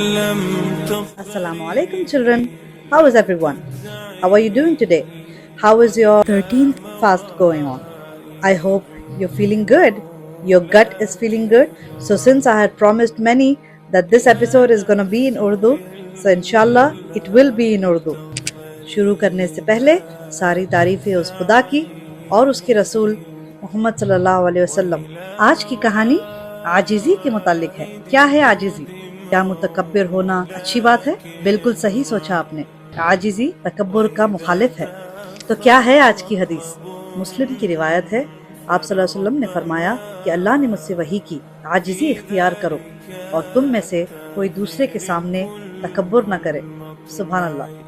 Assalamu alaikum children. How is everyone? How are you doing today? How is your 13th fast going on? I hope you're feeling good. Your gut is feeling good. So since I had promised many that this episode is going to be in Urdu, so inshallah it will be in Urdu. شروع کرنے سے پہلے ساری تعریفیں اس خدا کی اور اس کے رسول محمد صلی اللہ علیہ وسلم. آج کی کہانی عاجزی کے متعلق ہے. کیا ہے عاجزی؟ کیا متکبر ہونا اچھی بات ہے؟ بالکل صحیح سوچا آپ نے. عاجزی تکبر کا مخالف ہے. تو کیا ہے آج کی حدیث؟ مسلم کی روایت ہے، آپ صلی اللہ علیہ وسلم نے فرمایا کہ اللہ نے مجھ سے وحی کی، عاجزی اختیار کرو اور تم میں سے کوئی دوسرے کے سامنے تکبر نہ کرے. سبحان اللہ.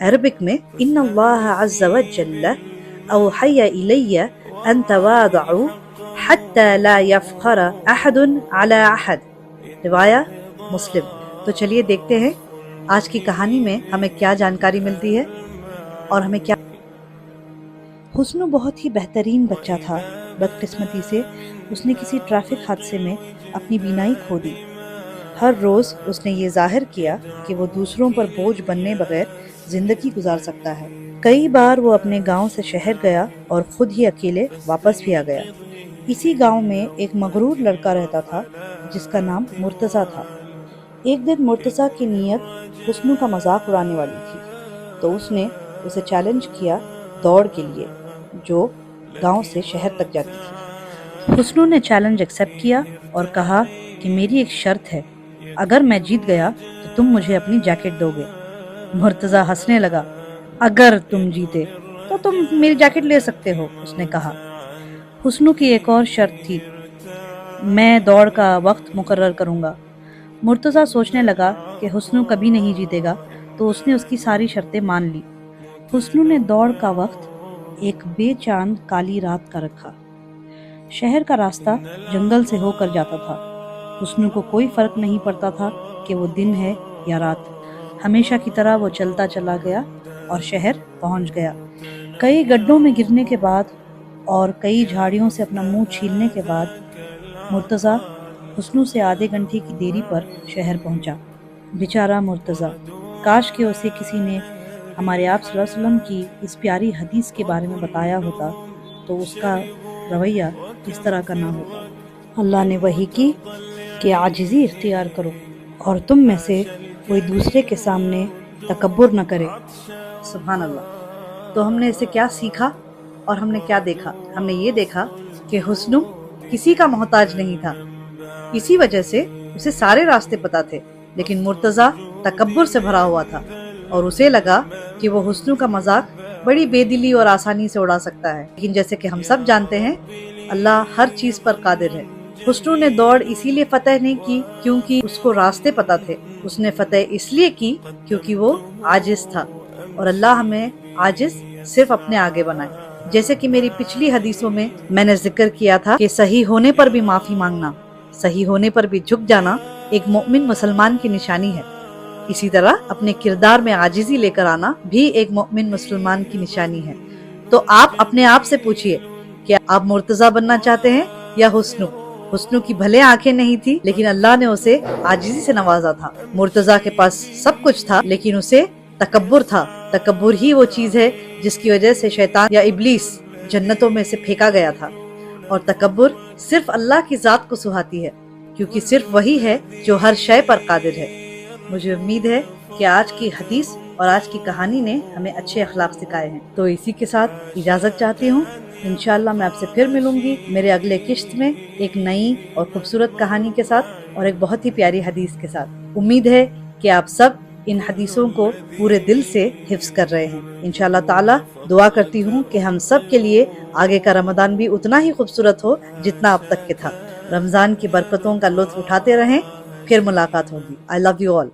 عربک میں ان اللہ عز وجل اوحی الی ان تواضعوا حتی لا یفخر احد علی احد. روایت مسلم. تو چلیے دیکھتے ہیں آج کی کہانی میں ہمیں کیا جانکاری ملتی ہے اور ہمیں کیا. حسنو بہت ہی بہترین بچہ تھا. بدقسمتی سے اس نے کسی ٹریفک حادثے میں اپنی بینائی کھو دی. ہر روز اس نے یہ ظاہر کیا کہ وہ دوسروں پر بوجھ بننے بغیر زندگی گزار سکتا ہے. کئی بار وہ اپنے گاؤں سے شہر گیا اور خود ہی اکیلے واپس بھی آ گیا. اسی گاؤں میں ایک مغرور لڑکا رہتا تھا جس کا نام مرتضیٰ تھا. ایک دن مرتضیٰ کی نیت حسنو کا مذاق اڑانے والی تھی، تو اس نے اسے چیلنج کیا دوڑ کے لیے جو گاؤں سے شہر تک جاتی تھی. حسنو نے چیلنج ایکسیپٹ کیا اور کہا کہ میری ایک شرط ہے، اگر میں جیت گیا تو تم مجھے اپنی جیکٹ دو گے. مرتضیٰ ہنسنے لگا. اگر تم جیتے تو تم میری جیکٹ لے سکتے ہو، اس نے کہا. حسنو کی ایک اور شرط تھی، میں دوڑ کا وقت مقرر کروں گا. مرتضیٰ سوچنے لگا کہ حسنو کبھی نہیں جیتے گا، تو اس نے اس کی ساری شرطیں مان لی. حسنو نے دوڑ کا وقت ایک بے چاند کالی رات کا رکھا. شہر کا راستہ جنگل سے ہو کر جاتا تھا. حسنو کو کوئی فرق نہیں پڑتا تھا کہ وہ دن ہے یا رات. ہمیشہ کی طرح وہ چلتا چلا گیا اور شہر پہنچ گیا. کئی گڈھوں میں گرنے کے بعد اور کئی جھاڑیوں سے اپنا منہ چھیلنے کے بعد مرتضیٰ حسنو سے آدھے گھنٹے کی دیری پر شہر پہنچا. بیچارہ مرتضیٰ. کاش کہ اسے کسی نے ہمارے آپ صلی اللہ علیہ وسلم کی اس پیاری حدیث کے بارے میں بتایا ہوتا تو اس کا رویہ اس طرح کا نہ ہوتا. اللہ نے وحی کی کہ عاجزی اختیار کرو اور تم میں سے کوئی دوسرے کے سامنے تکبر نہ کرے. سبحان اللہ. تو ہم نے اسے کیا سیکھا اور ہم نے کیا دیکھا؟ ہم نے یہ دیکھا کہ حسنو کسی کا محتاج نہیں تھا. اسی وجہ سے اسے سارے راستے پتہ تھے، لیکن مرتضیٰ تکبر سے بھرا ہوا تھا اور اسے لگا کہ وہ حسنو کا مذاق بڑی بے دلی اور آسانی سے اڑا سکتا ہے. لیکن جیسے کہ ہم سب جانتے ہیں اللہ ہر چیز پر قادر ہے. حسنو نے دوڑ اسی لیے فتح نہیں کی کیونکہ اس کو راستے پتہ تھے. اس نے فتح اس لیے کی کیونکہ وہ عاجز تھا. اور اللہ ہمیں عاجز صرف اپنے آگے بنائے. جیسے کہ میری پچھلی حدیثوں میں نے ذکر کیا تھا کہ صحیح ہونے پر بھی معافی مانگنا، صحیح ہونے پر بھی جھک جانا ایک مومن مسلمان کی نشانی ہے. اسی طرح اپنے کردار میں عاجزی لے کر آنا بھی ایک مومن مسلمان کی نشانی ہے. تو آپ اپنے آپ سے پوچھئے کہ آپ مرتضیٰ بننا چاہتے ہیں یا حسنو؟ حسنو کی بھلے آنکھیں نہیں تھی لیکن اللہ نے اسے عاجزی سے نوازا تھا. مرتضیٰ کے پاس سب کچھ تھا لیکن اسے تکبر تھا. تکبر ہی وہ چیز ہے جس کی وجہ سے شیطان یا ابلیس جنتوں میں سے پھینکا گیا تھا. اور تکبر صرف اللہ کی ذات کو سہاتی ہے کیونکہ صرف وہی ہے جو ہر شے پر قادر ہے. مجھے امید ہے کہ آج کی حدیث اور آج کی کہانی نے ہمیں اچھے اخلاق سکھائے ہیں. تو اسی کے ساتھ اجازت چاہتی ہوں. انشاءاللہ میں آپ سے پھر ملوں گی میرے اگلے قسط میں ایک نئی اور خوبصورت کہانی کے ساتھ اور ایک بہت ہی پیاری حدیث کے ساتھ. امید ہے کہ آپ سب ان حدیثوں کو پورے دل سے حفظ کر رہے ہیں. انشاءاللہ تعالی دعا کرتی ہوں کہ ہم سب کے لیے آگے کا رمضان بھی اتنا ہی خوبصورت ہو جتنا اب تک کے تھا. رمضان کی برکتوں کا لطف اٹھاتے رہیں. پھر ملاقات ہوگی. I love you all.